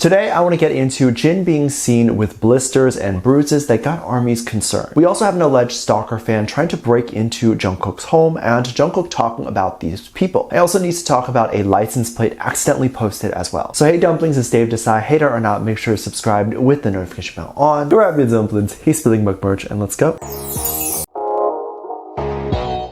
Today, I want to get into Jin being seen with blisters and bruises that got ARMY's concern. We also have an alleged Stalker fan trying to break into Jung Kook's home and Jung Kook talking about these people. I also need to talk about a license plate accidentally posted as well. So hey dumplings, it's Dave Desai. Hater or not, make sure you're subscribed with the notification bell on. Grab your dumplings, he's spilling mug merch, and let's go.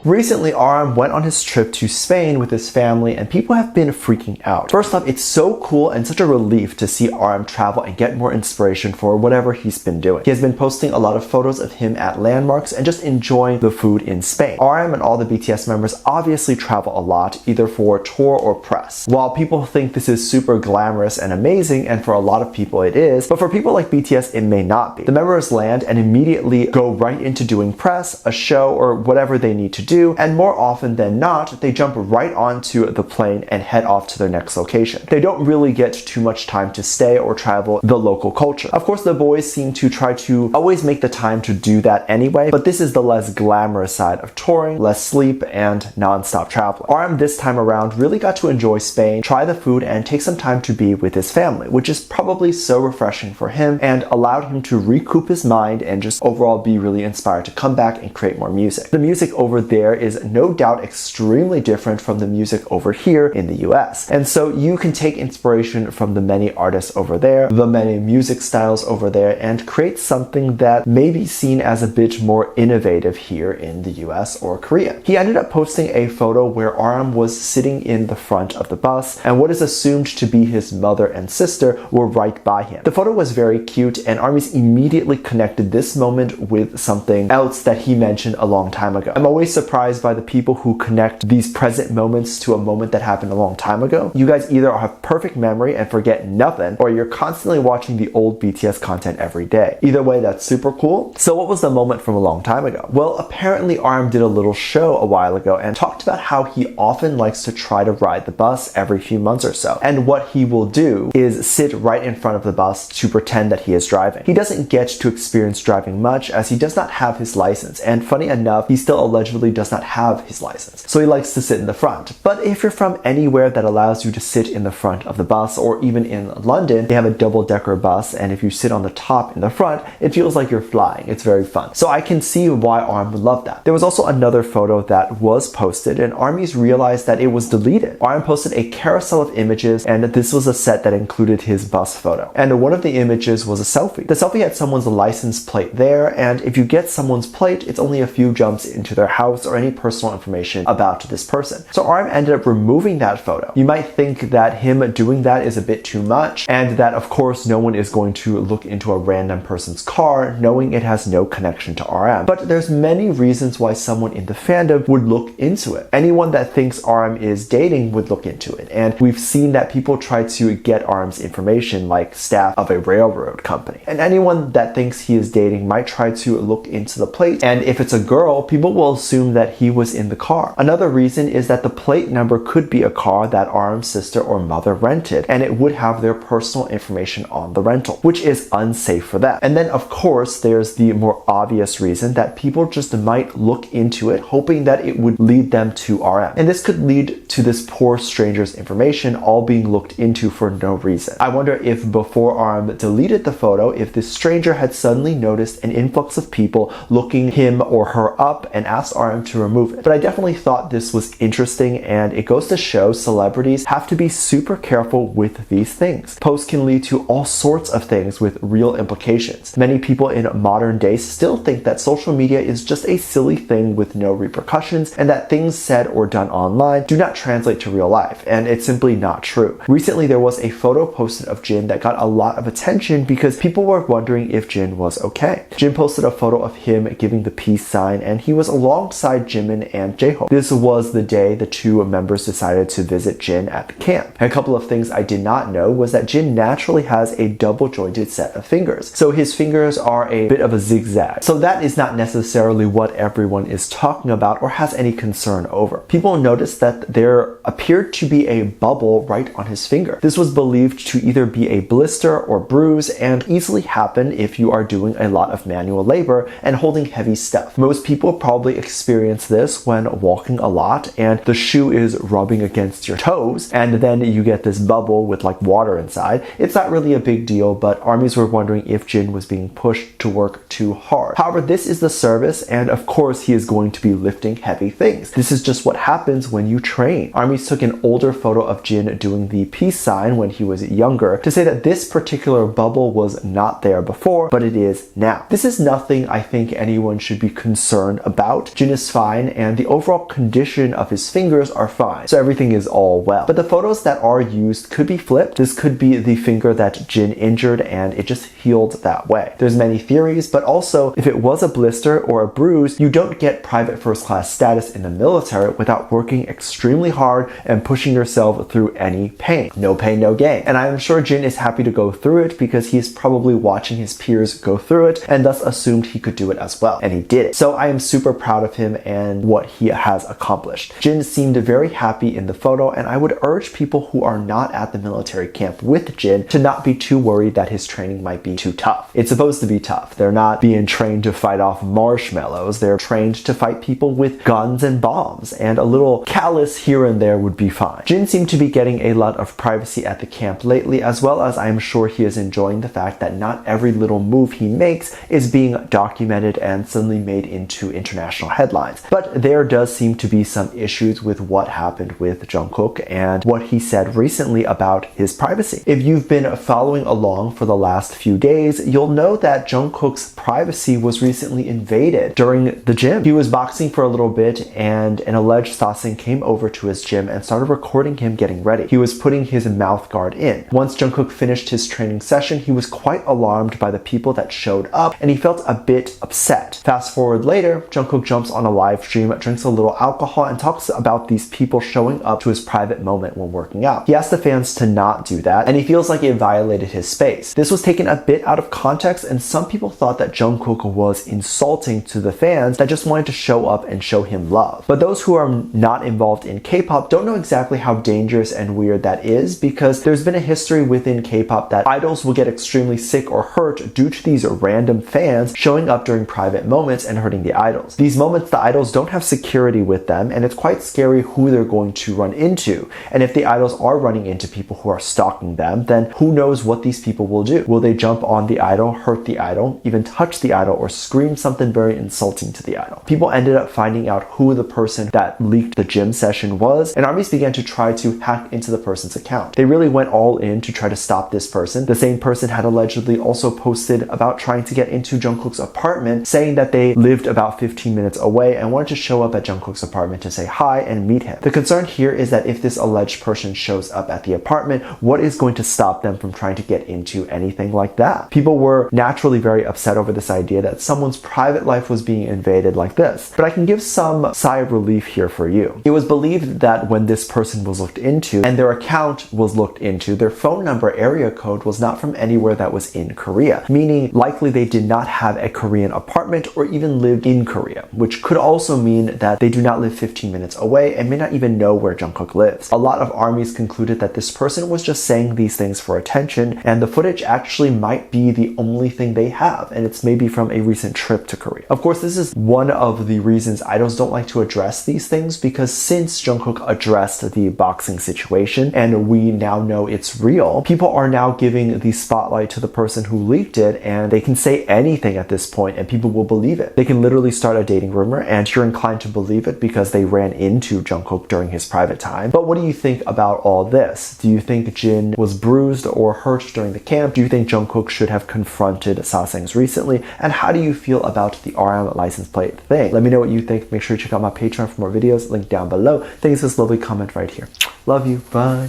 Recently, RM went on his trip to Spain with his family and people have been freaking out. First off, it's so cool and such a relief to see RM travel and get more inspiration for whatever he's been doing. He has been posting a lot of photos of him at landmarks and just enjoying the food in Spain. RM and all the BTS members obviously travel a lot, either for tour or press. While people think this is super glamorous and amazing, and for a lot of people it is, but for people like BTS it may not be. The members land and immediately go right into doing press, a show, or whatever they need to do, and more often than not, they jump right onto the plane and head off to their next location. They don't really get too much time to stay or travel the local culture. Of course, the boys seem to try to always make the time to do that anyway, but this is the less glamorous side of touring, less sleep, and non-stop traveling. RM this time around really got to enjoy Spain, try the food, and take some time to be with his family, which is probably so refreshing for him and allowed him to recoup his mind and just overall be really inspired to come back and create more music. The music over there is no doubt extremely different from the music over here in the US. And so you can take inspiration from the many artists over there, the many music styles over there, and create something that may be seen as a bit more innovative here in the US or Korea. He ended up posting a photo where RM was sitting in the front of the bus and what is assumed to be his mother and sister were right by him. The photo was very cute and ARMY's immediately connected this moment with something else that he mentioned a long time ago. I'm always surprised by the people who connect these present moments to a moment that happened a long time ago. You guys either have perfect memory and forget nothing, or you're constantly watching the old BTS content every day. Either way, that's super cool. So what was the moment from a long time ago? Well, apparently RM did a little show a while ago and talked about how he often likes to try to ride the bus every few months or so. And what he will do is sit right in front of the bus to pretend that he is driving. He doesn't get to experience driving much as he does not have his license. And funny enough, he still allegedly does not have his license. So he likes to sit in the front. But if you're from anywhere that allows you to sit in the front of the bus, or even in London, they have a double-decker bus, and if you sit on the top in the front, it feels like you're flying. It's very fun. So I can see why RM would love that. There was also another photo that was posted, and ARMYs realized that it was deleted. RM posted a carousel of images, and this was a set that included his bus photo. And one of the images was a selfie. The selfie had someone's license plate there, and if you get someone's plate, it's only a few jumps into their house or any personal information about this person. So RM ended up removing that photo. You might think that him doing that is a bit too much, and that of course no one is going to look into a random person's car knowing it has no connection to RM. But there's many reasons why someone in the fandom would look into it. Anyone that thinks RM is dating would look into it, and we've seen that people try to get RM's information, like staff of a railroad company. And anyone that thinks he is dating might try to look into the plate, and if it's a girl, people will assume that he was in the car. Another reason is that the plate number could be a car that RM's sister or mother rented, and it would have their personal information on the rental, which is unsafe for them. And then of course there's the more obvious reason that people just might look into it hoping that it would lead them to RM. And this could lead to this poor stranger's information all being looked into for no reason. I wonder if before RM deleted the photo, if this stranger had suddenly noticed an influx of people looking him or her up and asked RM to remove it. But I definitely thought this was interesting, and it goes to show celebrities have to be super careful with these things. Posts can lead to all sorts of things with real implications. Many people in modern days still think that social media is just a silly thing with no repercussions, and that things said or done online do not translate to real life, and it's simply not true. Recently there was a photo posted of Jin that got a lot of attention because people were wondering if Jin was okay. Jin posted a photo of him giving the peace sign, and he was alongside Jimin and J-Hope. This was the day the two members decided to visit Jin at the camp. And a couple of things I did not know was that Jin naturally has a double jointed set of fingers. So his fingers are a bit of a zigzag. So that is not necessarily what everyone is talking about or has any concern over. People noticed that there appeared to be a bubble right on his finger. This was believed to either be a blister or bruise and easily happen if you are doing a lot of manual labor and holding heavy stuff. Most people probably experience experience this when walking a lot and the shoe is rubbing against your toes and then you get this bubble with like water inside. It's not really a big deal, but armies were wondering if Jin was being pushed to work too hard. However, this is the service, and of course he is going to be lifting heavy things. This is just what happens when you train. Armies took an older photo of Jin doing the peace sign when he was younger to say that this particular bubble was not there before, but it is now. This is nothing I think anyone should be concerned about. Jin is fine, and the overall condition of his fingers are fine, so everything is all well. But the photos that are used could be flipped. This could be the finger that Jin injured and it just healed that way. There's many theories, but also if it was a blister or a bruise, you don't get private first class status in the military without working extremely hard and pushing yourself through any pain. No pain, no gain. And I'm sure Jin is happy to go through it because he's probably watching his peers go through it and thus assumed he could do it as well. And he did it. So I am super proud of him and what he has accomplished. Jin seemed very happy in the photo, and I would urge people who are not at the military camp with Jin to not be too worried that his training might be too tough. It's supposed to be tough. They're not being trained to fight off marshmallows. They're trained to fight people with guns and bombs, and a little callus here and there would be fine. Jin seemed to be getting a lot of privacy at the camp lately, as well as I am sure he is enjoying the fact that not every little move he makes is being documented and suddenly made into international headlines. But there does seem to be some issues with what happened with Jung Kook and what he said recently about his privacy. If you've been following along for the last few days, you'll know that Jung Kook's privacy was recently invaded during the gym. He was boxing for a little bit and an alleged Sasaeng came over to his gym and started recording him getting ready. He was putting his mouth guard in. Once Jung Kook finished his training session, he was quite alarmed by the people that showed up and he felt a bit upset. Fast forward later, Jung Kook jumps on a live stream, drinks a little alcohol, and talks about these people showing up to his private moment when working out. He asked the fans to not do that, and he feels like it violated his space. This was taken a bit out of context, and some people thought that Jung Kook was insulting to the fans that just wanted to show up and show him love. But those who are not involved in K-pop don't know exactly how dangerous and weird that is, because there's been a history within K-pop that idols will get extremely sick or hurt due to these random fans showing up during private moments and hurting the idols. These moments, the idols don't have security with them, and it's quite scary who they're going to run into. And if the idols are running into people who are stalking them, then who knows what these people will do. Will they jump on the idol, hurt the idol, even touch the idol, or scream something very insulting to the idol? People ended up finding out who the person that leaked the gym session was, and armies began to try to hack into the person's account. They really went all in to try to stop this person. The same person had allegedly also posted about trying to get into Jung Kook's apartment, saying that they lived about 15 minutes away and wanted to show up at Jung Kook's apartment to say hi and meet him. The concern here is that if this alleged person shows up at the apartment, what is going to stop them from trying to get into anything like that? People were naturally very upset over this idea that someone's private life was being invaded like this. But I can give some sigh of relief here for you. It was believed that when this person was looked into and their account was looked into, their phone number area code was not from anywhere that was in Korea, meaning likely they did not have a Korean apartment or even lived in Korea, which could also mean that they do not live 15 minutes away and may not even know where Jung Kook lives. A lot of armies concluded that this person was just saying these things for attention, and the footage actually might be the only thing they have, and it's maybe from a recent trip to Korea. Of course, this is one of the reasons idols don't like to address these things, because since Jung Kook addressed the boxing situation and we now know it's real, people are now giving the spotlight to the person who leaked it, and they can say anything at this point and people will believe it. They can literally start a dating rumor and you're inclined to believe it because they ran into Jung Kook during his private time. But what do you think about all this? Do you think Jin was bruised or hurt during the camp? Do you think Jung Kook should have confronted Sasaeng recently? And how do you feel about the RM license plate thing? Let me know what you think. Make sure you check out my Patreon for more videos, link down below. Thanks for this lovely comment right here. Love you. Bye.